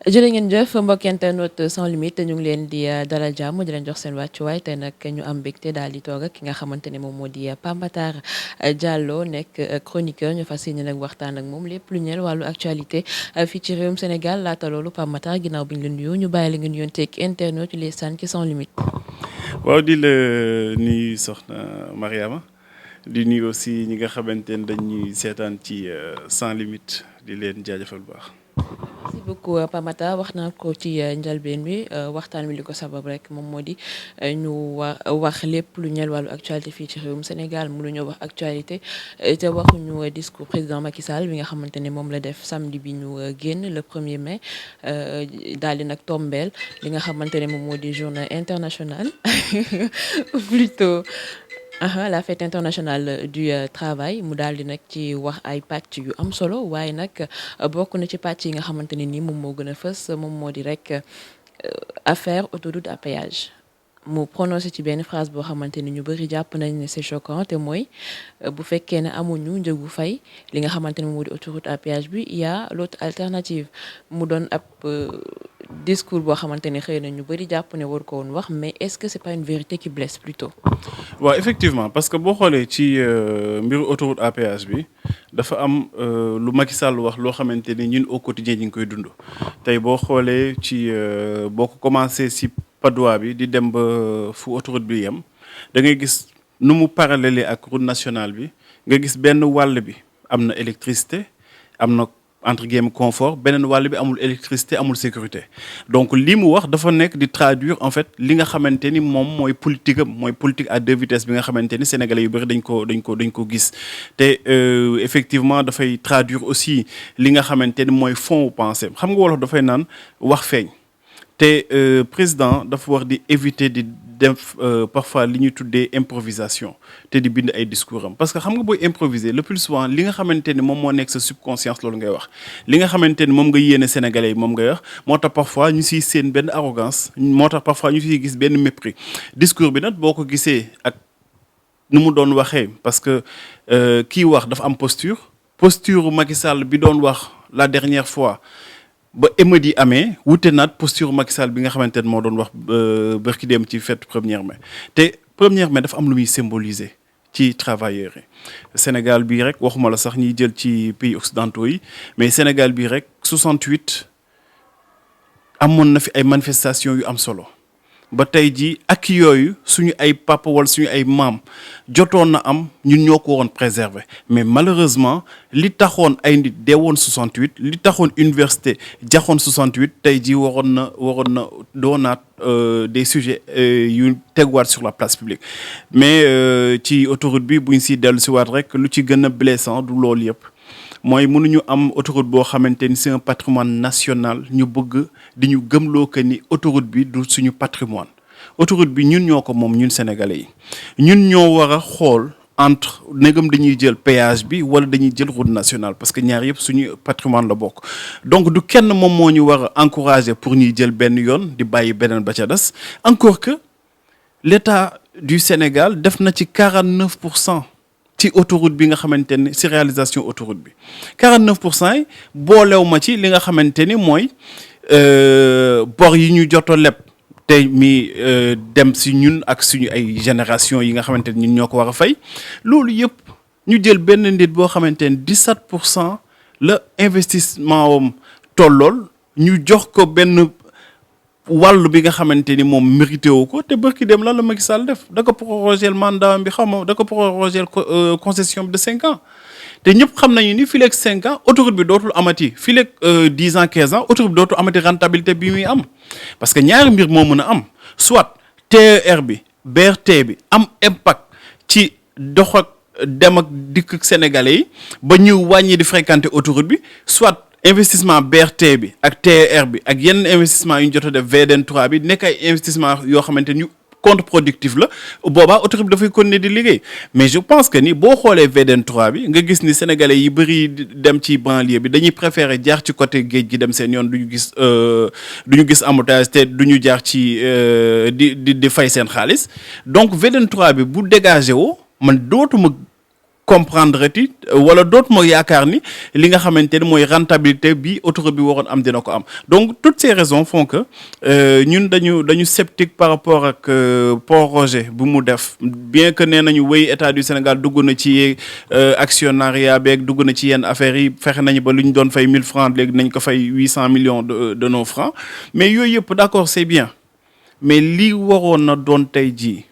jërë ngeen jëf mbokk internet sans limite ñu ngi leen di dalal jàmm di leen jox seen wàccuwaay te nag ñu am mbégte daal di toog ak ki nga xamante ne moom moo di Pape Matar Diallo nekk chroniqueur ñu fas yéene nag waxtaan ak moom lépp lu ñeel wàllu actualité fii ci réewum Sénégal laata loolu Pape Matar ginnaaw bi ñu la nuyoo ñu bàyyi la nga nuyoon teeg internet yu les sànq ci sans limite. waaw di la nuyu soxna Mariama di nuyu aussi ñi nga xamante ne dañuy seetaan ci sans limite di leen jaajëfal bu baax. merci beaucoup Pape Matar wax naa ko ci njëlbeen bi waxtaan wi li ko sabab rek moom moo di ñu wax lépp lu ñeel wàllu actualité fii ci réewum Sénégal mënuñoo wax actualité te waxuñu discours président Macky Sall bi nga xamante ne moom la def samedi bi ñu génn le 1er mai daal di nag tombeel li nga xamante ne moom moo di journée internationale plutôt. La fête internationale du travail mu daal di nag ci wax ay pàcc yu am solo waaye nag bokk na ci pàcc yi nga xamante ne ni moom moo gën a fës moom moo di rek affaire autoroute à péage mu prononcé ci benn phrase boo xamante ni ñu bëri jàpp nañ ne c'est choquant te mooy bu fekkee ne amuñu njëgu fay li nga xamante ne moo di autoroute à péage bi y a l'autre alternative mu doon ab discours boo xamante ne xëy na ñu bëri jàpp ne war ko woon wax mais est-ce que c'est pas une vérité qui blesse plutôt. waaw effectivement parce que boo xoolee ci mbiru autoroute à péage bi dafa am lu Macky Sall wax loo xamante ni ñun au quotidien ñu ngi koy dund tey boo xoolee ci boo ko commencé si Padois bi di dem ba fu autoroute bi yem da ngay gis nu mu parallèle ak route nationale bi nga gis benn wàll bi am na électricité am na entre guillemets confort beneen wàll bi amul électricité amul sécurité donc li mu wax dafa nekk di traduire en fait li nga xamante ni moom mooy politique am mooy politique à deux vitesses bi nga xamante ni sénégalais yu bëri dañ ko gis te effectivement dafay traduire aussi li nga xamante ni mooy fond wu pensée xam nga wolof dafay naan wax feeñ te président dafa war di éviter di def parfois li ñuy tuddee improvisation te di bind ay discours am parce que xam nga booy improviser le plus souvent li nga xamante ni moom moo nekk sa subconscience loolu ngay wax li nga xamante ni moom nga yéene sénégalais yi moom ngay wax moo tax parfois ñu siy seen benn arrogance moo tax parfois ñu siy gis benn mépris discours bi nag boo ko gisee ak nu mu doon waxee parce que kii wax dafa am posture Macky Sall bi doon wax la dernière fois ba émeute yi amee wute naat posture Macky Sall bi nga xamante ne moo doon wax bërki dem ci fête 1er mai te 1er mai dafa am lu muy symboliser ci travailleurs yi Sénégal bii rek waxuma la sax ñiy jël ci pays occidentaux yi mais Sénégal bii rek 68 amoon na fi ay manifestations yu am solo ba tey jii ak yooyu suñu ay papa wala suñu ay maam jotoon na am ñun ñoo ko waroon préserver mais malheureusement li taxoon ay nit deewoon 68 li taxoon université jaxoon 68 tey jii waroon na doonaat des sujets yu teguwaat sur la place publique mais ci autoroute bi buñ si dellu si waat rek lu ci gën a blessant du loolu yëpp mooy mënuñu am autoroute boo xamante ni c'est un patrimoine national ñu bëgg di ñu gëmloo que ni autoroute bi du suñu patrimoine autoroute bi ñun ñoo ko moom ñun sénégalais yi ñun ñoo war a xool entre négam dañuy jël péage bi wala dañuy jël route nationale parce que ñaar yëpp suñu patrimoine la bokk donc du kenn moom moo ñu war a encourager pour ñuy jël benn yoon di bàyyi beneen ba ca des encore que l'État du Sénégal def na ci 49% ci autoroute bi nga xamante ni ci réalisation autoroute bi 49% yi boolew ma ci li nga xamante ni mooy bor yi ñu joto leb te mi dem ci ñun ak suñu ay génération yi nga xamante ni ñun ñoo ko war a fay loolu yëpp ñu jël benn nit boo xamante ni 17% la investissement am tollool ñu jox ko benn wàllu bi nga xamante ni moom mérité wu ko te bërki dem lan la Macky Sall def da ko proroger mandat bi xaw ma da ko proroger concession bi de 5 ans te ñëpp xam nañu ni fii leeg 5 ans autoroute bi dootul amati fii leeg 10 ans 15 ans autoroute bi dootul amati rentabilité bi muy am parce que ñaari mbir moo mën a am soit TER bi BRT bi am impact ci dox ak dem ak dikk ak sénégalais yi ba ñu wàññi di fréquenter autoroute bi soit investissement BRT bi ak TER bi ak yenn investissement yu ñu jot a def VDN 3 bi nekk ay investissement yoo xamante ni contre-productif la boobaa autoroute bi dafay continuer di liggéey mais je pense que ni boo xoolee VDN 3 bi nga gis ni sénégalais yi bëri dem ci banlieue bi dañuy préférer jaar ci côté géej gi dem seen yoon du ñu gis embouteillage te du ñu jaar ci di fay seen xaalis donc VDN 3 bi bu dégagé woo man dootuma comprendre ti wala d'autres moo yaakaar ni li nga xamante ni mooy rentabilité bi autoroute bi waroon am dina ko am donc toutes ces raisons font que ñun dañu sceptique par rapport ak projet bu mu def bien que nee nañu wéy état du Sénégal dugg na ci actionnariat beeg dugg na ci yenn affaires yi fexe nañu ba lu ñu doon fay 1000 francs léegi nañ ko fay 800 millions de nos francs mais yooyu yëpp d'accord c'est bien mais li waroon na doon tey jii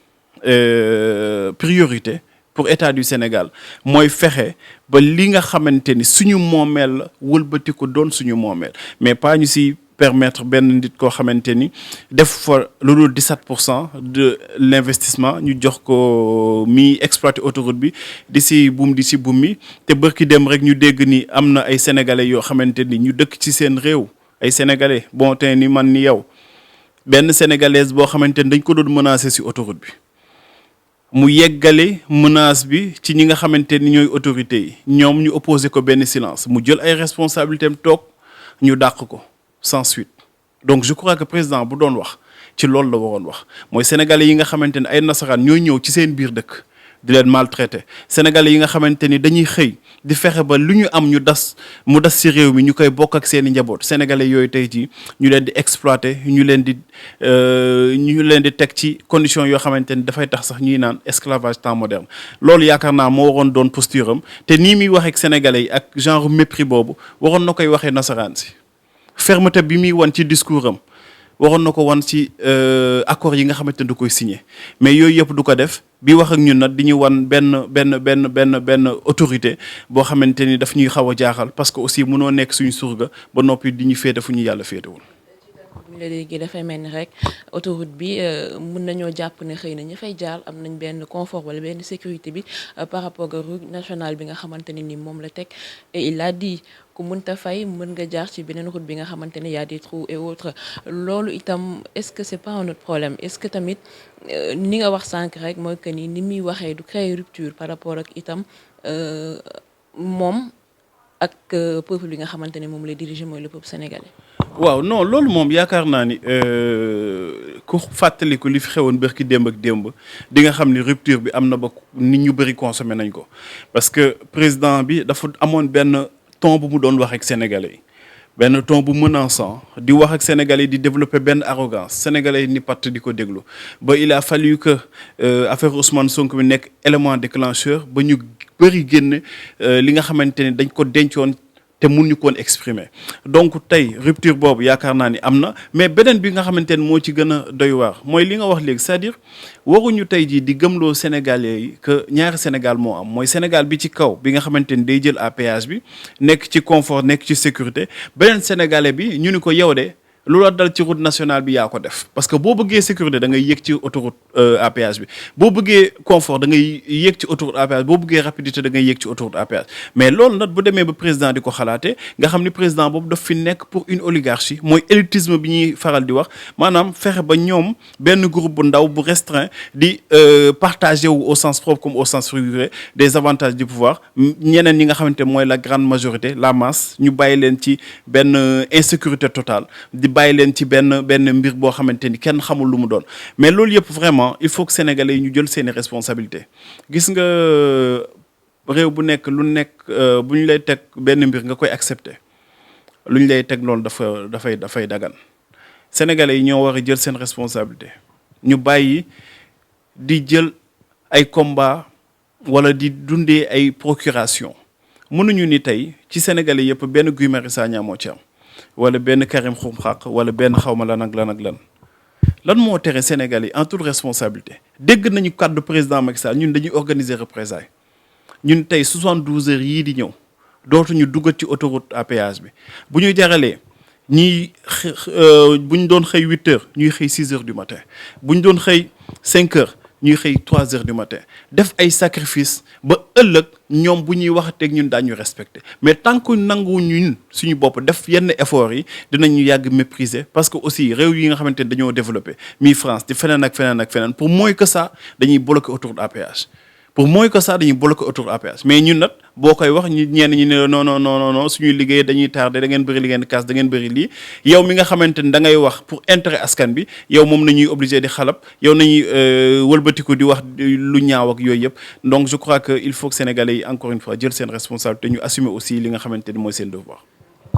priorité pour état du Sénégal mooy fexe ba li nga xamante ni suñu moomeel la wëlbati ko doon suñu moomeel mais pas ñu si permettre benn nit koo xamante ni def fa lu dul 17% de l'investissement ñu jox ko mi exploiter autoroute bi di si buum mi te bërki dem rek ñu dégg ni am na ay sénégalais yoo xamante ni ñu dëkk ci seen réew ay sénégalais bon te ni man ni yow benn sénégalaise boo xamante ni dañ ko doon menacer si autoroute bi. mu yeggale menace bi ci ñi nga xamante ni ñooy autorités yi ñoom ñu opposé ko benn silence mu jël ay responsabilités am toog ñu dàq ko sans suite donc je crois que président bu doon wax ci loolu la waroon wax mooy sénégalais yi nga xamante ni ay nasaraan ñooy ñëw ci seen biir dëkk di leen maltraité sénégalais yi nga xamante ni dañuy xëy di fexe ba lu ñu am mu das ci réew mi ñu koy bokk ak seen i njaboot sénégalais yooyu tey jii ñu leen di exploiter ñu leen di teg ci conditions yoo xamante ni dafay tax sax ñuy naan esclavage temps moderne loolu yaakaar naa moo waroon doon posture am te nii muy waxee ak sénégalais yi ak genre mépris boobu waroon na koy waxee nasaraan si fermeté bi muy wan ci discours am waroon na ko wan ci accord yi nga xamante ni du koy signé mais yooyu yëpp du ko def bi wax ak ñun nag di ñu wan benn autorité boo xamante ni daf ñuy xaw a jaaxal parce que aussi mënoo nekk suñu surga ba noppi di ñu féete fu ñu yàlla féetewul. ñu la léegi dafay mel ni rek autoroute bi mën nañoo jàpp ne xëy na ñi fay jaar am nañ benn confort wala benn sécurité bi par rapport ak route nationale bi nga xamante ne ni moom la teg et il a dit ku mënta fay mën nga jaar ci beneen route bi nga xamante ne y a des trous et autres loolu itam est-ce que c'est pas un autre problème est-ce que tamit ni nga wax sànq rek mooy que ni muy waxee du créer rupture par rapport ak itam moom ak peuple bi nga xamante ne moom lay diriger mooy le peuple sénégalais. waaw non loolu moom yaakaar naa ni ku fàttaliku li fi xewoon bërki démb ak démb di nga xam ni rupture bi am na ba nit ñu bëri consommé nañ ko parce que président bi dafa amoon benn ton bu mu doon wax ak sénégalais yi benn ton bu menaçant di wax ak sénégalais yi di développer benn arrogance sénégalais yi ni patt di ko déglu ba il a fallu que affaire Ousmane Sonko bi nekk élément déclencheur ba ñu bëri génn li nga xamante ni dañ ko dencoon te mun ñu koon exprimer donc tey rupture boobu yaakaar naa ni am na mais beneen bi nga xamante ne moo ci gën a doy waar mooy li nga wax léegi c'est-à-dire waruñu tey jii di gëmloo Sénégalais yi que ñaari Sénégal moo am mooy Sénégal bi ci kaw bi nga xamante ni day jël à péage bi nekk ci confort nekk ci sécurité beneen Sénégalais bi ñu ni ko yow de lu la dal ci route nationale bi yaa ko def parce que boo bëggee sécurité da ngay yéeg ci autoroute à péage bi boo bëggee confort da ngay yéeg ci autoroute à péage boo bëggee rapidité da ngay yéeg ci autoroute à péage mais loolu nag bu demee ba président di ko xalaatee nga xam ni président boobu daf fi nekk pour une oligarchie mooy élitisme bi ñuy faral di wax maanaam fexe ba ñoom benn groupe bu ndaw bu restreint di partager wu au sens propre comme au sens figuré des avantages du pouvoir ñeneen ñi nga xamante mooy la grande majorité la masse ñu bàyyi leen ci benn insécurité totale bàyyi leen ci benn mbir boo xamante ni kenn xamul lu mu doon mais loolu yëpp vraiment il faut que sénégalais yi ñu jël seeni responsabilité gis nga réew bu nekk lu nekk bu ñu lay teg benn mbir nga koy accepter lu ñu lay teg loolu dafay dagan sénégalais yi ñoo war a jël seen responsabilité ñu bàyyi di jël ay combat wala di dundee ay procuration mënuñu ni tey ci sénégalais yëpp benn Guy Marius Sagna moo ci am wala benn Karim Xrum Xax wala benn xawma lan ak lan moo tere Sénégal yi en toute responsabilité dégg nañu kàddu président Macky Sall ñun dañuy organiser représailles ñun tey 72 heures yii di ñëw dootuñu duggat ci autoroute à péage bi bu ñu jaralee bu ñu doon xëy 8 heures ñuy xëy 6 heures du matin bu ñu doon xëy 5 heures ñuy xëy 3 heures du matin def ay sacrifice ba ëllëg ñoom bu ñuy waxateeg ñun daañu respecté mais tant que nangu ñun suñu bopp def yenn effort yi dinañu yàgg mépriser parce que aussi réew yi nga xamante ne dañoo développé mi France di feneen ak feneen pour moins que ça dañuy bloquer autoroute à péage pour mooy que ça dañuy bloqué autoroute à péage mais ñun nag boo koy wax ñu ñenn ñi ne non non non non suñuy liggéey dañuy tardé da ngeen bëri li ngeen di kaas da ngeen bëri lii yow mi nga xamante ni da ngay wax pour intérêt askan bi yow moom nañuy obligé di xalab yow nañuy wëlbatiku di wax lu ñaaw ak yooyu yëpp donc je crois que il faut que sénégalais yi encore une fois jël seen responsabilité ñu assumer aussi li nga xamante ni mooy seen devoir.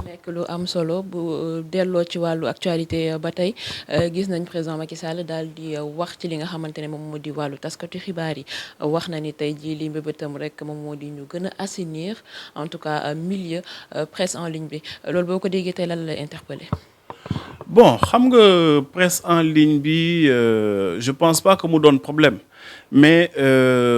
nekk lu am solo bu delloo ci wàllu actualité ba tey gis nañ président Macky Sall daal di wax ci li nga xamante ne moom moo di wàllu taskatu xibaar yi wax na ni tey jii li mbébétam rek moom moo di ñu gën a assainir en tout cas milieu presse en ligne bi loolu boo ko déggee tey lan la interpellé. bon xam nga presse en ligne bi je pense pas que mu doon problème mais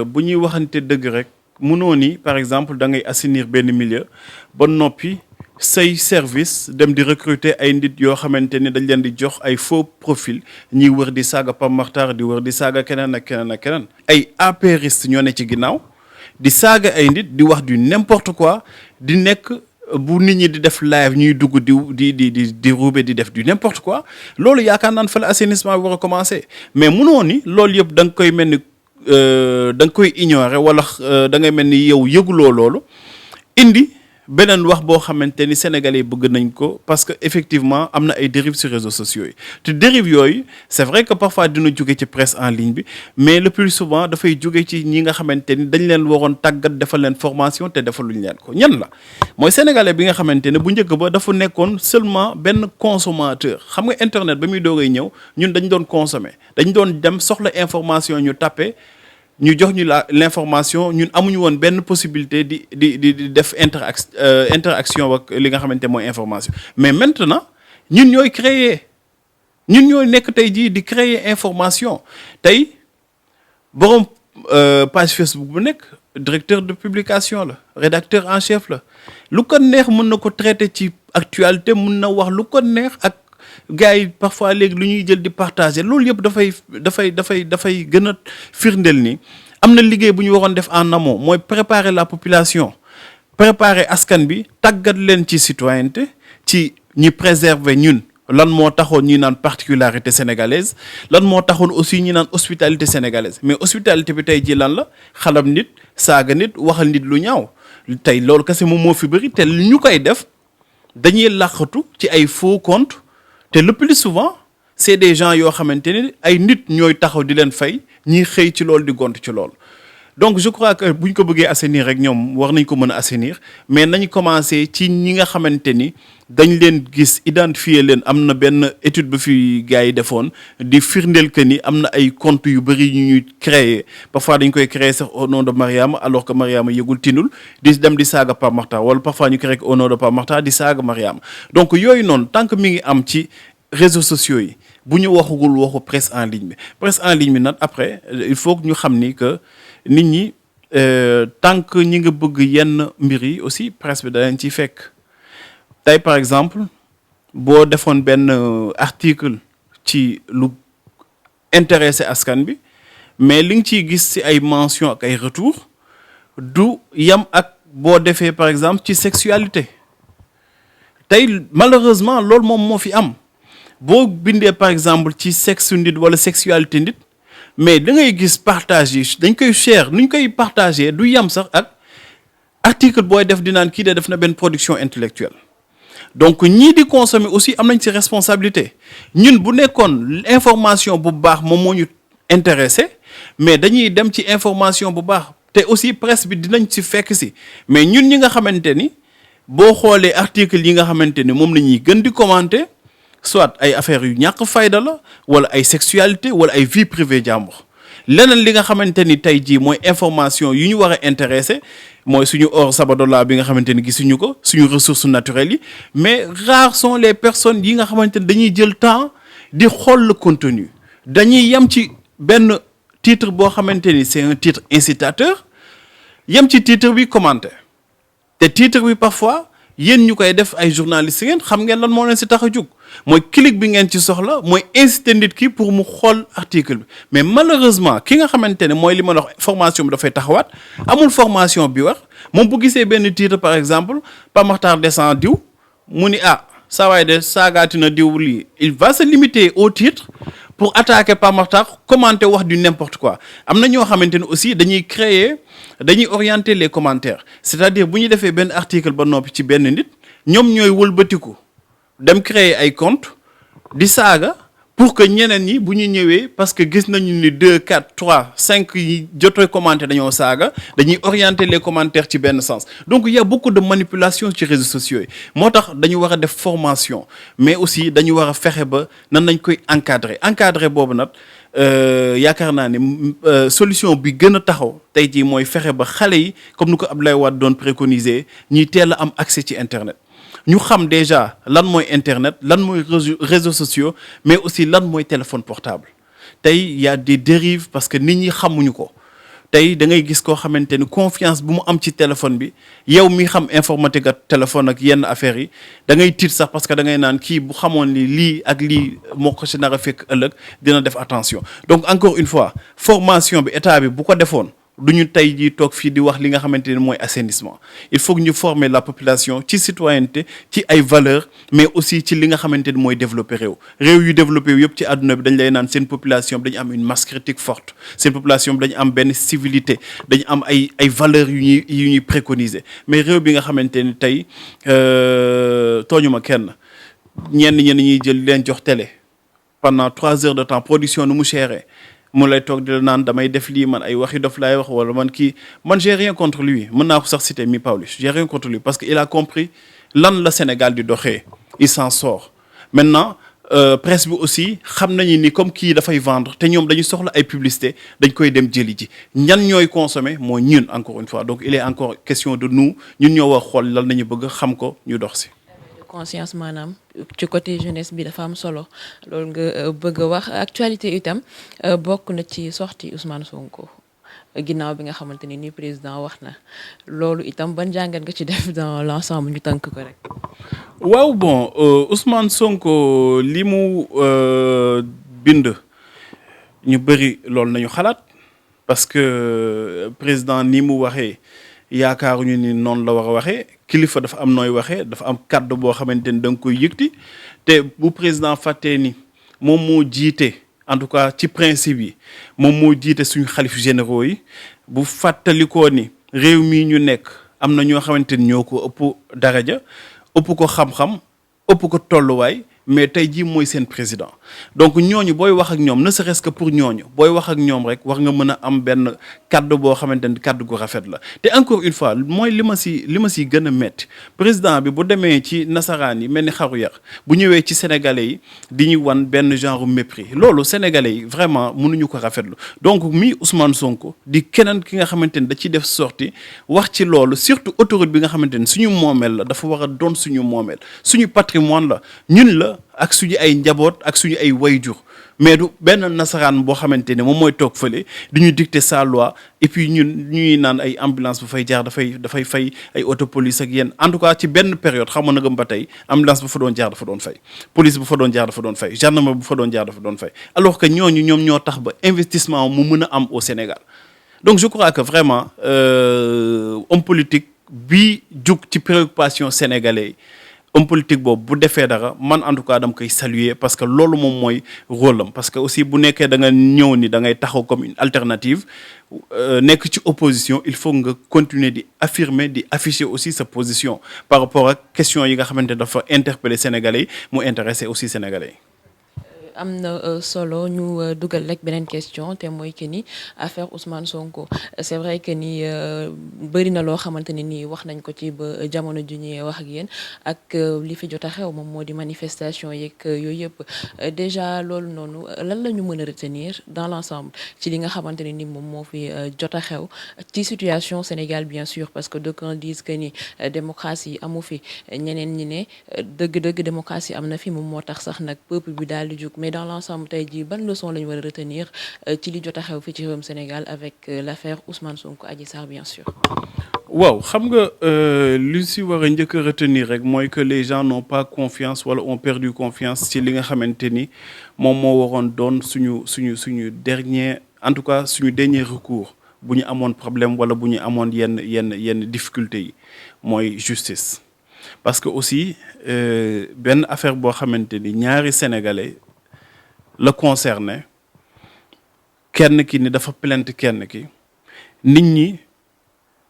bu ñuy waxante dëgg rek mënoo ni par exemple da ngay assainir benn milieu ba noppi. say service dem di recruter ay nit yoo xamante ni dañ leen di jox ay faux profil ñiy wër di saaga Pape Makhtar di wër di saaga keneen ak keneen ak keneen ay apériste ñoo ne ci ginnaaw di saaga ay nit di wax du n'importe quoi di nekk bu nit ñi di def live ñuy dugg di ruube di def du n'importe quoi loolu yaakaar naan fa la assainissement bi war a commencer mais munoo ni loolu yëpp da nga koy mel ni da nga koy ignorer wala da ngay mel ni yow yëguloo loolu indi beneen wax boo xamante ni sénégalais yi bëgg nañ ko parce que effectivement am na ay dérives sur réseaux sociaux yi te dérives yooyu c'est vrai que parfois dina jóge ci presse en ligne bi mais le plus souvent dafay jóge ci ñi nga xamante ni dañ leen waroon tàggat defal leen formation te defaluñ leen ko ñan la mooy sénégalais bi nga xamante ne bu njëkk ba dafa nekkoon seulement benn consommateur xam nga internet ba muy doogay ñëw ñun dañ doon consommer dañ doon dem soxla information ñu tapé ñu jox ñu l'information ñun amuñu woon benn possibilité di def interaction ak li nga xamante mooy information mais maintenant ñun ñooy nekk tey jii di créer information tey borom page Facebook bu nekk directeur de publication la rédacteur en chef la lu ko neex mën na ko traiter ci actualité mën na wax lu ko neex ak gars yi parfois léegi lu ñuy jël di partager loolu yëpp dafay gën a firndeel ni am na liggéey bu ñu waroon def en amont mooy préparer la population préparer askan bi tàggat leen ci citoyenneté ci ñi préserver ñun lan moo taxoon ñi naan particularité sénégalaise lan moo taxoon aussi ñi naan hospitalité sénégalaise mais hospitalité bi tey ji lan la xalam nit saaga nit waxal nit lu ñaaw tey loolu kese moom moo fi bëri te ñu koy def dañuy làqatu ci ay faux compte te le plus souvent c'est des gens yoo xamante ne ay nit ñooy taxaw di leen fay ñiy xëy ci loolu di gont ci loolu donc je crois que bu ñu ko bëggee assainir rek ñoom war nañ ko mën a assainir mais nañ commencer ci ñi nga xamante ni dañ leen gis identifier leen am na benn étude bu fi gars yi defoon di firndeel que ni am na ay comptes yu bëri yu ñuy créer parfois dañ koy créer sax au nom de Mariama alors que Mariama yëgul tinul di dem di saaga Pape Makhtar wala parfois ñu créer au nom de Pape Makhtar di saaga Mariama donc yooyu noonu tant que mi ngi am ci réseaux sociaux yi bu ñu waxugul waxu presse en ligne bi nag après il faut que ñu xam ni que nit ñi tant que ñi nga bëgg yenn mbir yi aussi presse bi da leen ciy fekk tey par exemple boo defoon benn article ci lu intéressé askan bi mais li nga ciy gis ci ay mention ak ay retour du yam ak boo defee par exemple ci sexualité tey malheureusement loolu moom moo fi am boo bindee par exemple ci sexe nit wala sexualité nit mais da ngay gis partage yi dañ koy share nu ñu koy partager du yam sax ak article booy def di naan kii de def na benn production intellectuelle donc ñii di consommer aussi am nañ ci responsabilité ñun bu nekkoon information bu baax moom moo ñu intéressé mais dañuy dem ci information bu baax te aussi presse bi dinañ ci fekk si mais ñun ñi nga xamante ni boo xoolee article yi nga xamante ni moom la ñuy gën di commenter soit ay affaires yu ñàkk fayda la wala ay sexualité wala ay vie privée jàmbur leneen li nga xamante ni tey jii mooy information yu ñu war a intéressé mooy suñu or Sabadola bi nga xamante ni gisuñu ko suñu ressources naturelles yi mais rares sont les personnes yi nga xamante ni dañuy jël temps di xool le contenu dañuy yem ci benn titre boo xamante ni c'est un titre incitateur yem ci titre bi commenté te titre bi parfois yéen ñu koy def ay journalistes ngeen xam ngeen lan moo leen si tax a jóg mooy clic bi ngeen ci soxla mooy inciter nit ki pour mu xool article bi mais malheureusement ki nga xamante ne mooy li ma wax formation bi dafay taxawaat amul formation bi wax moom bu gisee benn titre par exemple Pape Makhtar descend diw mu ni saa waay de saagaati na diw lii il va se limiter au titre pour attaquer Pape Makhtar commenter wax du n'importe quoi am na ñoo xamante ne aussi dañuy orienter les commentaires c'est-à-dire bu ñu defee benn article ba noppi ci benn nit ñoom ñooy wëlbatiku dem créer ay compte di saaga pour que ñeneen ñi bu ñu ñëwee parce que gis nañu ni 2 4 3 5 yi jotee commenter dañoo saaga dañuy orienter les commentaires ci benn sens donc il y a beaucoup de manipulation ci réseaux sociaux yi moo tax dañu war a def formation mais aussi dañu war a fexe ba nan lañ koy encadrer boobu nag yaakaar naa ne solution bi gën a taxaw tey jii mooy fexe ba xale yi comme ni ko Abdoulaye Wade doon préconiser ñuy teel a am accès ci internet ñu xam déjà lan mooy internet lan mooy réseaux sociaux mais aussi lan mooy téléphone portable tey y a des dérives parce que nit ñi xamuñu ko tey da ngay gis koo xamante ni confiance bu mu am ci téléphone bi yow mi xam informatique ak téléphone ak yenn affaires yi da ngay tiit sax parce que da ngay naan kii bu xamoon ni lii ak lii moo ko si nar a fekk ëllëg dina def attention donc encore une fois formation bi état bi bu ko defoon du ñu tey jii toog fii di wax li nga xamante ne mooy assainissement il faut que ñu former la population ci citoyenneté ci ay valeurs mais aussi ci li nga xamante ni mooy développer réew yu développé yëpp ci àdduna bi dañ lay naan seen population bi dañu am une masse critique forte seen population bi dañu am benn civilité dañu am ay valeurs yu ñuy préconiser mais réew bi nga xamante ni tey tooñu ma kenn ñenn ñuy jël leen jox télé pendant 3 heures de temps production nu mu chéré mu lay toog di la naan damay def lii man ay waxi dof laay wax wala man j'ai rien contre lui mën naa ko sax citer mi Pawlish j'ai rien contre lui parce que il a compris lan la Sénégal di doxee il s'en sort maintenant presse bi aussi xam nañu ni comme kii dafay vendre te ñoom dañu soxla ay publicité dañ koy dem jëli ji ñan ñooy consommer mooy ñun encore une fois donc il est encore question de nous ñun ñoo war xool lan nañu bëgg xam ko ñu dox si conscience maanaam ci côté jeunesse bi dafa am solo loolu nga bëgg a wax actualité itam bokk na ci sortie Ousmane Sonko ginnaaw bi nga xamante ni président wax na loolu itam ban jàngat nga ci def dans l'ensemble ñu tënk ko rek. waaw bon Ousmane Sonko li mu bind ñu bëri loolu nañu xalaat parce que président ni mu waxee yaakaaruñu ni noonu la war a waxee kilifa dafa am nooy waxee dafa am kàddu boo xamante ni da nga koy yëgti te bu président fàttee ni moom moo jiite en tout cas ci principe yi moom moo jiite suñu xalif généraux yi bu fàttalikoo ni réew mii ñu nekk am na ñoo xamante ni ñoo ko ëpp daraja ëpp ko xam-xam ëpp ko tolluwaay mais tey jii mooy seen président donc ñooñu booy wax ak ñoom ne serait-ce que pour ñooñu booy wax ak ñoom rek war nga mën a am benn kaddu boo xamante ni kaddu gu rafet la te encore une fois mooy li ma si gën a métti président bi bu demee ci nasaraan yi mel ni xaru yar bu ñëwee ci sénégalais yi di ñu wan benn genre mépris loolu sénégalais yi vraiment mënuñu ko rafetlu donc mi Ousmane Sonko di keneen ki nga xamante ni da ciy def sortie wax ci loolu surtout autoroute bi nga xamante ni suñu moomeel la dafa war a doon suñu moomeel suñu patrimoine la ñun la ak suñu ay njaboot ak suñu ay wayjur mais du benn nasaraan boo xamante ne moom mooy toog fële di ñu dicter sa loi et puis ñuy naan ay ambulance bu fay jaar dafay fay ay autopolice ak yenn en tout cas ci benn période xamoon na gëm ba tey ambulance bu fa doon jaar dafa doon fay police bu fa doon jaar dafa doon fay gendarmerie bu fa doon jaar dafa doon fay alors que ñooñu ñoom ñoo tax ba investissement mu mën a am au Sénégal donc je crois que vraiment homme politique bi jug ci préoccupation sénégalais yi homme politique boobu bu defee dara man en tout cas dama koy saluer parce que loolu moom mooy rôle am parce que aussi bu nekkee da nga ñëw ni da ngay taxaw comme une alternative nekk ci opposition il faut nga continuer di affirmer di afficher aussi sa position par rapport ak question yi nga xamante dafa interpeller sénégalais yi mu intéresser aussi sénégalais yi. am na solo ñu dugal rek beneen question te mooy que ni affaire Ousmane Sonko c'est vrai que ni bëri na loo xamante ne nii wax nañ ko ci ba jamono ju ñuy wax ak yéen ak li fi jot a xew moom moo di manifestation yeeg yooyu yëpp déjà loolu noonu lan la ñu mën a retenir dans l'ensemble ci li nga xamante ne ni moom moo fi jot a xew ci situation Sénégal bien sûr parce que d'aucuns disent que ni démocratie amu fi ñeneen ñi ne dëgg-dëgg démocratie am na fi moom moo tax sax nag peuple bi daal di jóg mais dans l'ensemble tey jii ban leçon la ñu war a retenir ci li jot a xew fii ci réewum Sénégal avec l'affaire Ousmane Sonko Adji Sarr bien sûr. waaw xam nga li si war a njëkk a retenir rek mooy que les gens n'ont pas confiance wala ont perdu confiance ci li nga xamante ni moom moo waroon doon suñu dernier en tout cas suñu dernier recours bu ñu amoon problème wala bu ñu amoon yenn difficultés yi mooy justice. parce que aussi benn affaire boo xamante ni ñaari sénégalais la concerné kenn ki ni dafa plainte kenn ki nit ñi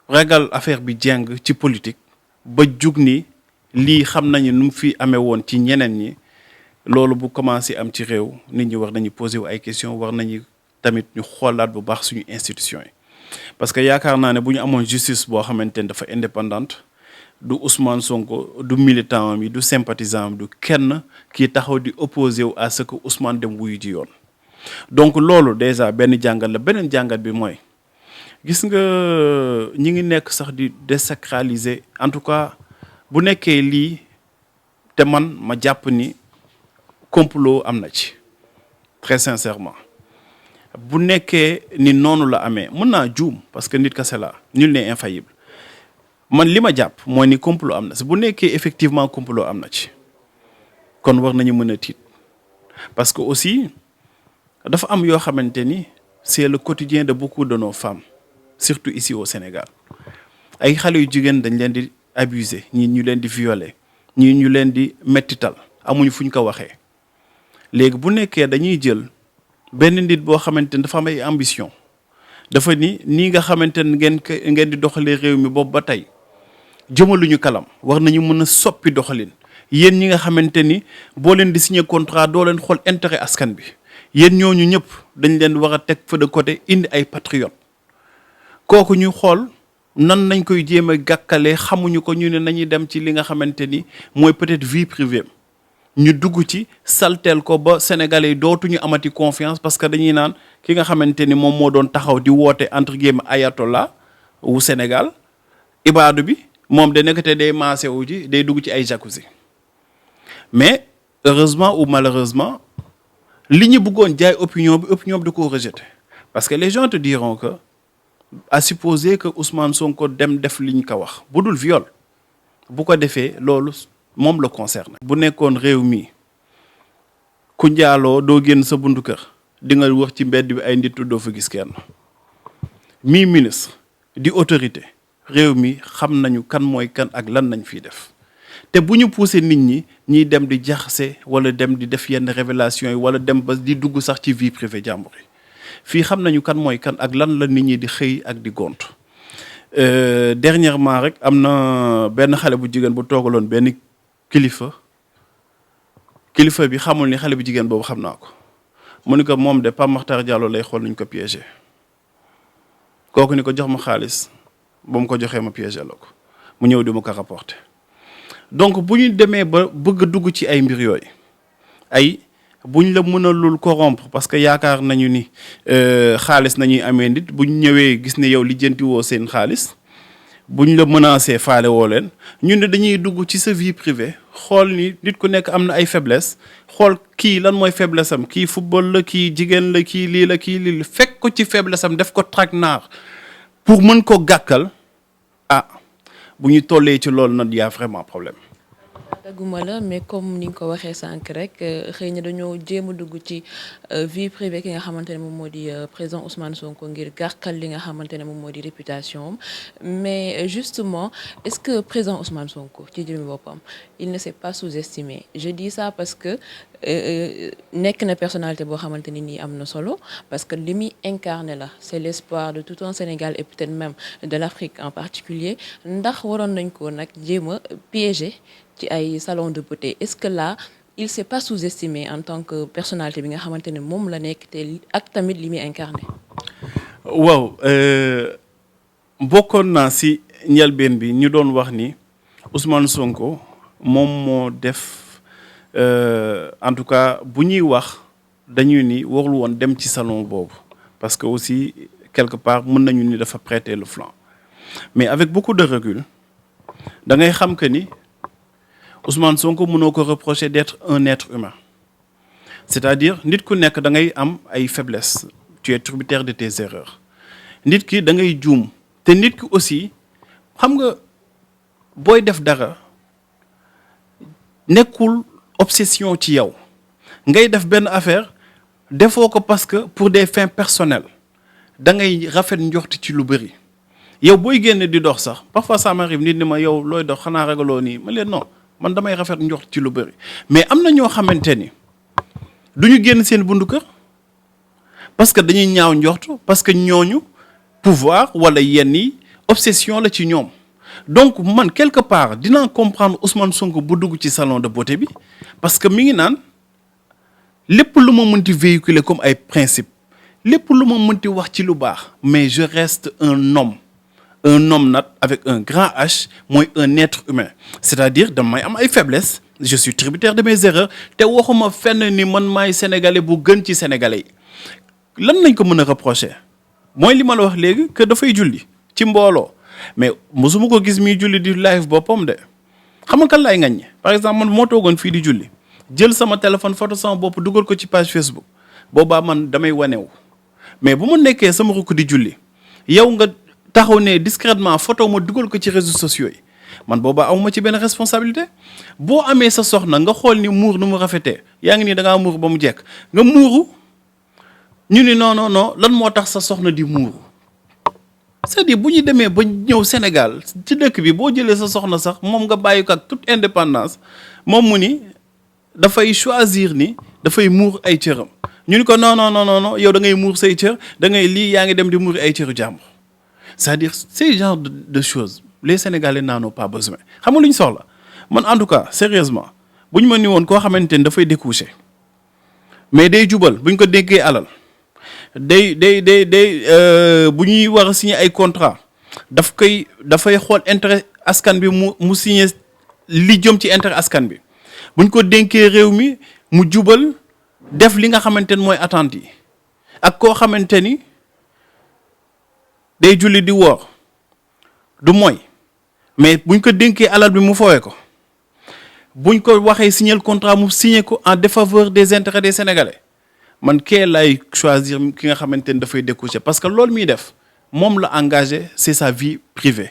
ragal affaire bi jeng ci politique ba jug ni lii xam nañu nu mu fi amee woon ci ñeneen ñi loolu bu commencé am ci réew nit ñi war nañu poser wu ay questions war nañu tamit ñu xoolaat bu baax suñu institution yi parce que yaakaar naa ne bu ñu amoon justice boo xamante ne dafa indépendante du Ousmane Sonko du militant am yi du sympathisant am du kenn kii taxaw di opposé wu à ce que Ousmane dem wuyu ji yoon donc loolu déjà benn jàngat la beneen jàngat bi mooy gis nga ñi ngi nekk sax di désacraliser en tout cas bu nekkee lii te man ma jàpp ni complot am na ci très sincèrement bu nekkee ni noonu la amee mën naa juum parce que nit kese la nul n'est infaillible man li ma jàpp mooy ni complot am na si bu nekkee effectivement complot am na ci kon war nañu mën a tiit parce que aussi dafa am yoo xamante ni c'est le quotidien de beaucoup de nos femmes surtout ici au Sénégal ay xale yu jigéen dañ leen di abuser ñii ñu leen di violer ñii ñu leen di mettital amuñu fu ñu ko waxee léegi bu nekkee dañuy jël benn nit boo xamante ni dafa am ay ambition dafa ni nii nga xamante ne ngeen di doxalee réew mi boobu ba tey jëmaluñu kalam war nañu mën a soppi doxalin yéen ñi nga xamante ni boo leen di signer contrat doo leen xool intérêt askan bi yéen ñooñu ñëpp dañ leen war a teg fa de côté indi ay patriote kooku ñu xool nan nañ koy jéem a gàkkalee xamuñu ko ñu ne nañuy dem ci li nga xamante ni mooy peut-être vie privée ñu dugg ci salteel ko ba sénégalais yi dootuñu amati confiance parce que dañuy naan ki nga xamante ni moom moo doon taxaw di woote entre guillemets ayatollah wu Sénégal ibaadu bi moom da nekkate day maase wu ji day dugg ci ay jacuzzi mais heureusement ou malheureusement li ñu bëggoon jaay opinion bi da koo rejeté parce que les gens te diront que à supposer que Ousmane Sonko dem def li ñu ko wax bu dul viol bu ko defee loolu moom la concerne. bu nekkoon réew mi ku njaaloo doo génn sa buntu kër di nga wax ci mbedd bi ay nit doo fa gis kenn mi ministre di autorité réew mi xam nañu kan mooy kan ak lan nañ fiy def te bu ñu poussé nit ñi ñiy dem di jaxase wala dem di def yenn révélation yi wala dem ba di dugg sax ci vie privée jàmbur yi fii xam nañu kan mooy kan ak lan la nit ñi di xëy ak di gont dernièrement rek am na benn xale bu jigéen bu toogaloon benn kilifa bi xamul ni xale bu jigéen boobu xam naa ko mu ni ko moom de Pape Makhtar Diallo lay xool nuñ ko piégé kooku ni ko jox ma xaalis ba mu ko joxee ma piégé la ko mu ñëw di ma ko rapporté donc bu ñu demee ba bëgg a dugg ci ay mbir yooyu ay buñ la mënalul corrompre parce que yaakaar nañu ni xaalis nañuy amee nit buñ ñëwee gis ne yow lijjanti woo seen xaalis buñ la menacé faale woo leen ñun ne dañuy dugg ci sa vie privée xool ni nit ku nekk am na ay faiblesse xool kii lan mooy faiblesse am kii football la kii jigéen la kii lii la kii lii la fekk ko ci faiblesse am def ko traquenard pour mën ko gàkkal ah bu ñu tollee ci loolu nag y a vraiment problème. taguma la mais comme ni nga ko waxee sànq rek xëy na dañoo jéem a dugg ci vie privée ki nga xamante ne moom moo di président Ousmane Sonko ngir gàkkal li nga xamante ne moom moo di réputation mais justement est-ce que président Ousmane Sonko ci jëmmi boppam il ne s'est pas sous-estimé je dis ça parce que nekk na personnalité boo xamante ni nii am na solo parce que li muy incarné la c'est l'espoir de tout un Sénégal et peut-être même de l'Afrique en particulier ndax waroon nañ ko nag jéem a piéger ci ay salon de beauté est-ce que là il s'est pas sous-estimé en tant que personnalité bi nga xamante ne moom la nekk te ak tamit li muy incarné. waaw bokkoon naa si njëlbeen bi ñu doon wax ni Ousmane Sonko moom moo def en tout cas bu ñuy wax dañuy ni warul woon dem ci salon boobu parce que aussi quelque part mën nañu ni dafa prêter le flanc mais avec beaucoup de recul da ngay xam que ni Ousmane Sonko mënoo ko reprocher d'être un être humain c'est-à-dire nit ku nekk da ngay am ay faiblesses tu es tributaire de tes erreurs nit ki da ngay juum te nit ki aussi xam nga booy def dara nekkul obsession ci yow ngay def benn affaire defoo ko parce que pour des fins personnelles da ngay rafet njort ci lu bëri yow booy génn di dox sax parfois ça m'arrive nit ni ma yow looy dox xanaa ragaloo nii ma leen non man damay rafet njort ci lu bëri mais am na ñoo xamante ni du ñu génn seen bundu kër parce que dañuy ñaaw njort parce que ñooñu pouvoir wala yenn yi obsession la ci ñoom donc man quelque part dinaa comprendre Ousmane Sonko bu dugg ci salon de beauté bi parce que mi ngi naan lépp lu ma mënti véhiculer comme ay principe lépp lu ma mënti wax ci lu baax mais je reste un homme nag avec un grand H mooy un être humain c'est-à-dire damay am ay faiblesses je suis tributaire de mes erreurs te waxuma fenn ni man maay sénégalais bu gën ci sénégalais yi lan lañ ko mën a reprocher mooy li ma la wax léegi que dafay julli ci mbooloo mais mosuma ko gis muy julli di live boppam de xam nga kan laay ŋaññe par exemple man moo toogoon fii di julli jël sama téléphone photo sama bopp dugal ko ci page Facebook boobaa man damay wanewu mais bu ma nekkee sama rukk di julli yow nga taxaw ne discrètement photo ma dugal ko ci réseaux sociaux yi man boobaa awma ci benn responsabilité boo amee sa soxna nga xool ni muur nu mu rafetee yaa ngi nii da ngaa muur ba mu jekk nga muuru ñu ni non lan moo tax sa soxna di muuru c'est-à-dire bu ñu demee ba ñëw Sénégal ci dëkk bi boo jëlee sa soxna sax moom nga bàyyi ko ak toute indépendance moom mu ni dafay choisir ni dafay muur ay cëram ñu ni ko non yow da ngay muur say cër da ngay lii yaa ngi dem di muur ay cëru jàmbur c'est-à-dire ces genre de choses les Sénégalais n'en ont pas besoin xam nga lu ñu soxla man en tout cas sérieusement bu ñu ma ni woon koo xamante ni dafay découcher mais day jubal bu ñu ko déggee alal day bu ñuy war a signer ay contrat dafay xool intérêt askan bi mu signer li jëm ci intérêt askan bi bu ñu ko dénkee réew mi mu jubal def li nga xamante ni mooy attente yi ak koo xamante ni day julli di woor du mooy mais buñ ko dénkee alal bi mu fowee ko buñ ko waxee signer contrat mu signer ko en défaveur des intérêts des Sénégalais man kee lay choisir ki nga xamante ni dafay découcher parce que loolu muy def moom la engagé c'est sa vie privée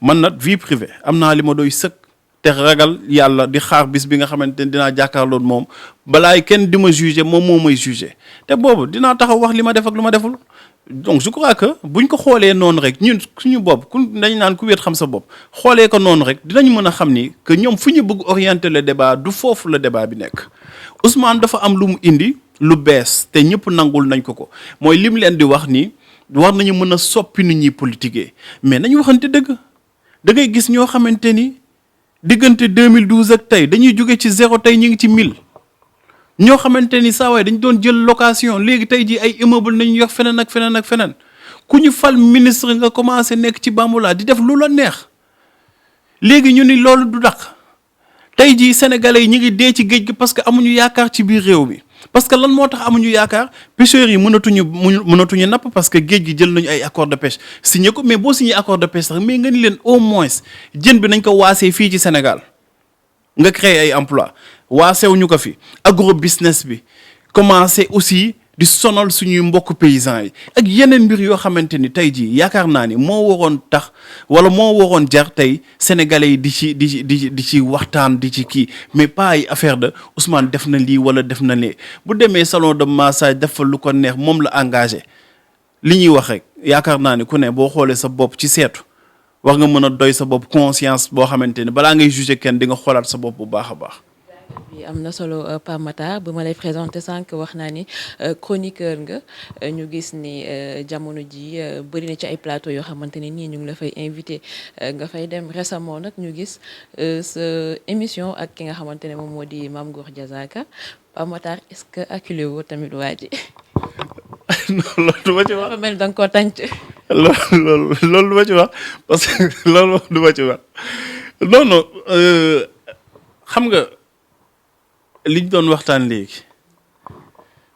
man nag vie privée am naa li ma doy sëkk te ragal yàlla di xaar bis bi nga xamante ni dinaa jàkkaarloon moom balaay kenn di ma juger moom moo may juger te boobu dinaa taxaw wax li ma def ak lu ma deful donc je crois que buñ ko xoolee noonu rek ñun suñu bopp ku dañ naan ku wéet xam sa bopp xoolee ko noonu rek dinañ mën a xam ni que ñoom fu ñu bëgg orienter le débat du foofu le débat bi nekk Ousmane dafa am lu mu indi lu bees te ñëpp nangul nañ ko mooy lim leen di wax ni war nañu mën a soppi nit ñi politiquer mais nañu waxante dëgg da ngay gis ñoo xamante ni diggante 2012 ak tey dañuy jóge ci zéro tey ñu ngi ci 1000 ñoo xamante ni saa waay dañ doon jël location léegi tey ji ay immeuble nañu yor feneen ak feneen ak feneen ku ñu fal ministre nga commencé nekk ci Bamboula di def lu la neex léegi ñu ni loolu du daq tey jii sénégalais yi ñu ngi dee ci géej gi parce que amuñu yaakaar ci biir réew mi parce que lan moo tax amuñu yaakaar pêcheurs yi mënatuñu napp parce que géej gi jël nañu ay accord de pêche signé ko mais boo signé accord de pêche sax mais nga ni leen au moins jën bi nañ ko waasee fii ci Sénégal nga créer ay emploi waasewuñu ko fi agro business bi commencé aussi di sonal suñuy mbokk paysans yi ak yeneen mbir yoo xamante ni tey jii yaakaar naa ni moo waroon tax wala moo waroon jar tey sénégalais yi di ci waxtaan di ci kii mais pas ay affaire de Ousmane def na lii wala def na lee bu demee salon de massage def fa lu ko neex moom la engagé li ñuy wax rek yaakaar naa ni ku ne boo xoolee sa bopp ci seetu war nga mën a doy sa bopp conscience boo xamante ni balaa ngay juger kenn di nga xoolaat sa bopp bu baax a baax. bi am na solo Pape Matar ba ma lay présenté sànq wax naa ni chroniqueur nga ñu gis ni jamono ji bëri na ci ay plateau yoo xamante ne nii ñu ngi la fay invité nga fay dem récemment nag ñu gis sa émission ak ki nga xamante ne moom moo di Mame Goor Diazaka Pape Matar est-ce que acculé woo tamit waa ji. non loolu du ma ci wax. dafa mel da nga koo tànc. loolu du ma ci wax parce que loolu du ma ci wax non xam nga. liñ doon waxtaan léegi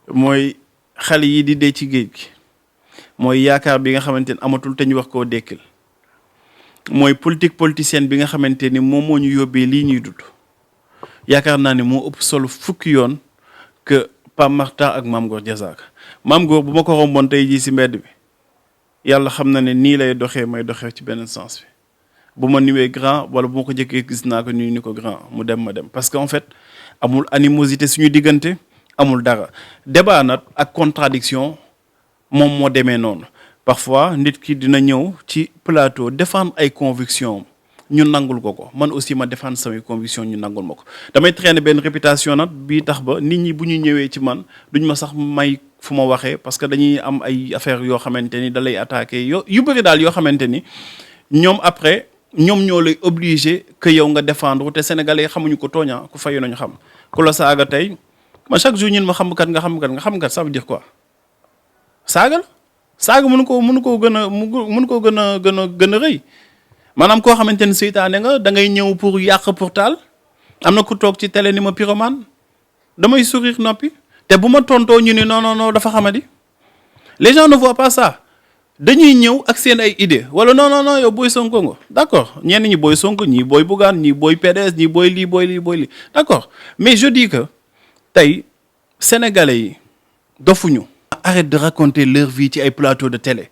mooy xale yi di dee ci géej gi mooy yaakaar bi nga xamante ni amatul te ñu wax koo dekkil mooy politique politicienne bi nga xamante ni moom moo ñu yóbbee lii ñuy dund yaakaar naa ni moo ëpp solo fukki yoon que Pape Makhtar ak Mame Goor Diazaka Mame Goor bu ma ko romboon tey jii si mbedd bi yàlla xam na ne nii lay doxee may doxee ci beneen sens bi bu ma niwee grand wala bu ma ko jëkkee gis naa ko ni ko grand mu dem ma dem parce que en fait amul animosité suñu diggante amul dara débat nag ak contradiction moom moo demee noonu parfois nit ki dina ñëw ci plateau défendre ay convictions ñu nangul ko man aussi ma défendre samay conviction ñu nangul ma ko damay traîner benn réputation nag bii tax ba nit ñi bu ñu ñëwee ci man duñ ma sax may fu ma waxee parce que dañuy am ay affaires yoo xamante ni da lay attaqué yu bëri daal yoo xamante ni ñoom après ñoom ñoo lay obligé que yow nga défendre te sénégalais xamuñu ko tooña ku fayu nañu xam ku la saaga tey ma chaque jour ñun ma xam kat ça veut dire quoi saaga la saaga mënu koo gën a rëy maanaam koo xamante ni seytaane nga da ngay ñëw pour yàq pour taal am na ku toog ci télé ni ma pyromane damay sourire noppi te bu ma tontoo ñu ni non dafa xamadi les gens ne voient pas ça dañuy ñëw ak seen ay idée wala non yow booy Sonko nga d'accord ñenn ñi booy Sonko ñii booy Bougane ñii booy PDS ñii booy lii d'accord mais je dis que tey sénégalais yi dofuñu arrête de raconter leur vie ci ay plateau de télé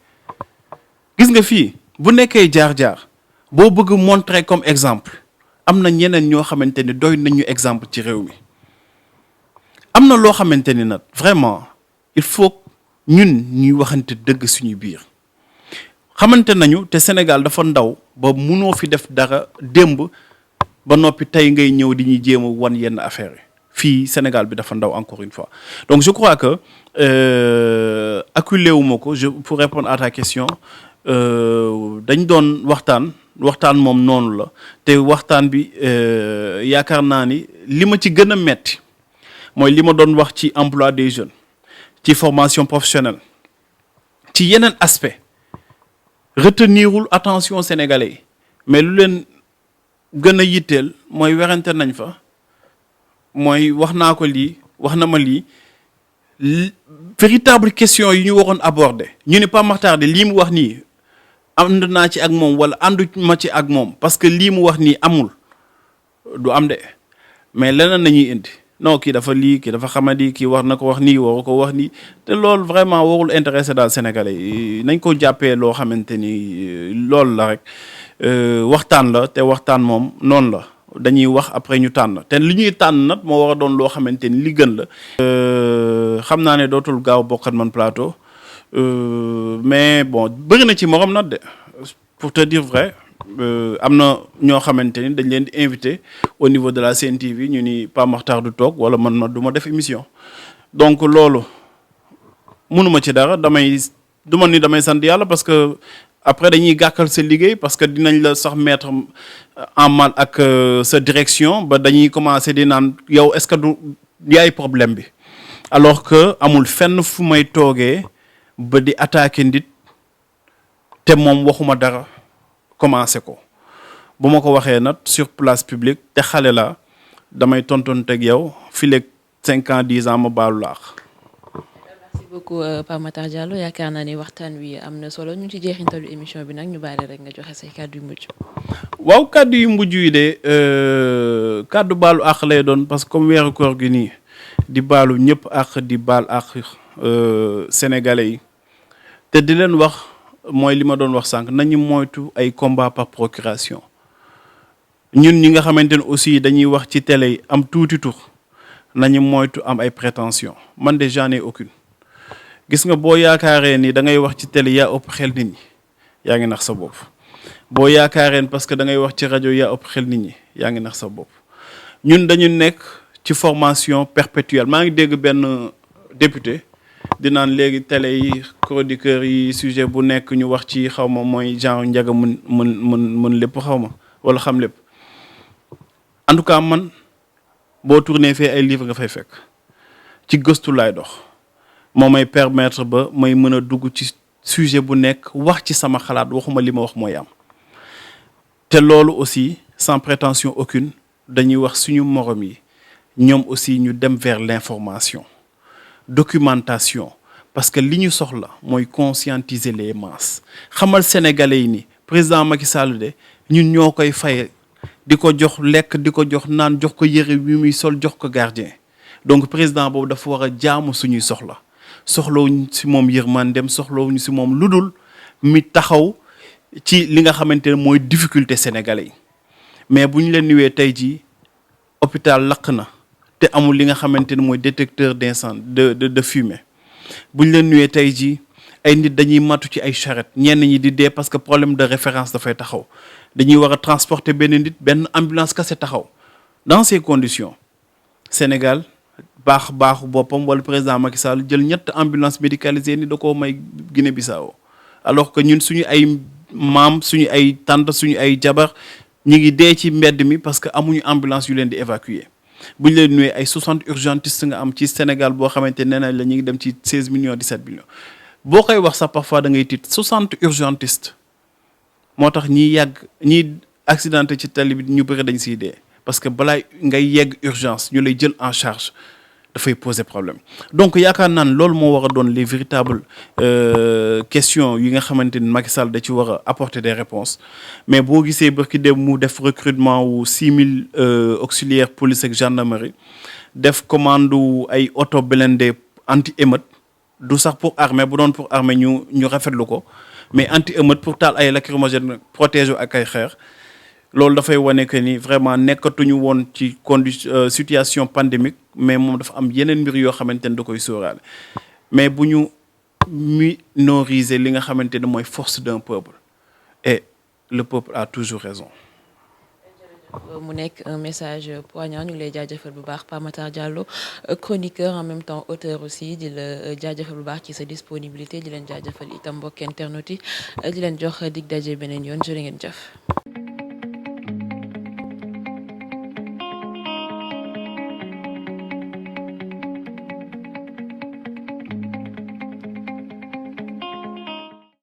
gis nga fii bu nekkee jaar-jaar boo bëgg montrer comme exemple am na ñeneen ñoo xamante ni doy nañu exemple ci réew mi am na loo xamante ni nag vraiment il faut ñun ñuy waxante dëgg suñu biir xamante nañu te Sénégal dafa ndaw ba munoo fi def dara démb ba noppi tey ngay ñëw di ñuy jéem a wan yenn affaires yi fii Sénégal bi dafa ndaw encore une fois donc je crois que acculé wu ma ko pour répondre à ta question dañ doon waxtaan moom noonu la te waxtaan bi yaakaar naa ni li ma ci gën a metti mooy li ma doon wax ci emploi des jeunes ci formation professionnelle ci yeneen aspect retenirul attention sénégalais yi mais lu leen gën a yitteel mooy werante nañ fa mooy wax naa ko lii wax na ma lii véritable question yi ñu waroon aborder ñu ne Pape Makhtar de lii mu wax nii ànd naa ci ak moom wala àndu ma ci ak moom parce que lii mu wax nii amul du am de mais leneen nañuy indi non kii dafa lii kii dafa xamadi kii war na ko wax nii waru ko wax nii te loolu vraiment warul intéressé daal sénégalais yi nañ ko jàppee loo xamante ni loolu la rek waxtaan la te waxtaan moom noonu la dañuy wax après ñu tànn te li ñuy tànn nag moo war a doon loo xamante ni li gën la. xam naa ne dootul gaaw bokkat man plateau mais bon bëri na ci morom nag de pour te dire vrai am na ñoo xamante ni dañ leen di invité au niveau de la Sen TV ñu ni Pape Makhtar du toog wala man ma du ma def émission donc loolu mënuma ci dara damay sant yàlla parce que après dañuy gàkkal sa liggéey parce que dinañ la sax mettre en mal ak sa direction ba dañuy commencer di naan yow est-ce que du yaay problème bi alors que amul fenn fu may toogee ba di attaquer nit te moom waxuma dara commencer ko bu ma ko waxee nag sur place publique te xale la damay tontonteeg yow fileeg 5 ans 10 ans ma baalu laax. merci beaucoup Pape Makhtar Diallo yaakaar naa ni waxtaan wi am na solo ñu ci jeexintalu émission bi nag ñu bàyyi rek nga joxe say kàddu yu mujj. waaw kàddu yu mujj yi de kàddu baalu àq lay doon parce que comme weeru koor gi nii di baalu ñëpp àq di baal àq sénégalais yi te di leen wax mooy li ma doon wax sànq nañu moytu ay combat par procuration ñun ñi nga xamante ne aussi dañuy wax ci télé yi am tuuti tur nañu moytu am ay prétention man de j'en ai aucune gis nga boo yaakaaree ni da ngay wax ci télé yaa ëpp xel nit ñi yaa ngi nax sa bopp boo yaakaareen parce que da ngay wax ci rajo yaa ëpp xel nit ñi yaa ngi nax sa bopp ñun dañu nekk ci formation perpétuelle maa ngi dégg benn député di naan léegi télé yi chroniqueurs yi sujet bu nekk ñu wax ci xaw ma mooy genre njaga mën lépp xaw ma wala xam lépp en tout cas man boo tourné fee ay livre nga fay fekk ci gëstu laay dox moo may permettre ba may mën a dugg ci sujet bu nekk wax ci sama xalaat waxuma li ma wax mooy am te loolu aussi sans prétention aucune dañuy wax suñu morom yi ñoom aussi ñu dem vers l'information documentation parce que li ñu soxla mooy conscientiser les masses xamal sénégalais yi ni président Macky Sall de ñun ñoo koy fay di ko jox lekk di ko jox naan jox ko yëre wi muy sol jox ko gardien donc président boobu dafa war a jaamu suñuy soxlawuñu si moom yërmandem soxlawuñu si moom lu dul mi taxaw ci li nga xamante ne mooy difficulté sénégalais yi mais bu ñu leen nuwee tey jii hôpital lakk na te amul li nga xamante ne mooy détecteur d'incendie de fumée bu ñu leen nuwee tey jii ay nit dañuy matu ci ay charrette ñenn ñi di dee parce que problème de référence dafay taxaw dañuy war a transporter benn nit benn ambulance kese taxaw dans ces conditions Sénégal baaxu boppam wala président Macky Sall jël ñett ambulance médicalisée ni da koo may Guinée-Bissau alors que ñun suñu ay maam suñu ay tante suñu ay jabar ñi ngi dee ci mbedd mi parce que amuñu ambulance yu leen di évacuer bu ñu leen nuyee ay 60 urgentistes nga am ci Sénégal boo xamante nee nañ la ñu ngi dem ci 16 millions 17 millions boo koy wax sax parfois da ngay tiit 60 urgentistes moo tax ñiy accidenté ci tali bi ñu bëri dañ siy dee parce que balaa ngay yegg urgence ñu lay jël en charge dafay poser problème donc yaakaar naan loolu moo war a doon les véritables questions yi nga xamante ni Macky Sall da ci war a apporter des réponses mais boo gisee barki dem mu def recrutement wu 6000 auxiliaires police ak gendarmerie def commande wu ay auto blindé anti émeute du sax pour armée bu doon pour armée ñu rafetlu ko mais anti émeute pour taal ay lacrymogène protéger ak ay xeer loolu dafay wane que ni vraiment nekkatuñu woon ci situation pandémique mais moom dafa am yeneen mbir yoo xamante ne da koy sóoraale mais bu ñu minoriser li nga xamante ne mooy force d'un peuple et le peuple a toujours raison. mu nekk un message poignant ñu ngi lay jaajëfal bu baax Pape Matar Diallo chroniqueur en même temps auteur aussi di la jaajëfal bu baax ci sa disponibilité di leen jaajëfal itam mbokk internet yi di leen jox dig daje beneen yoon jërë ngeen jëf.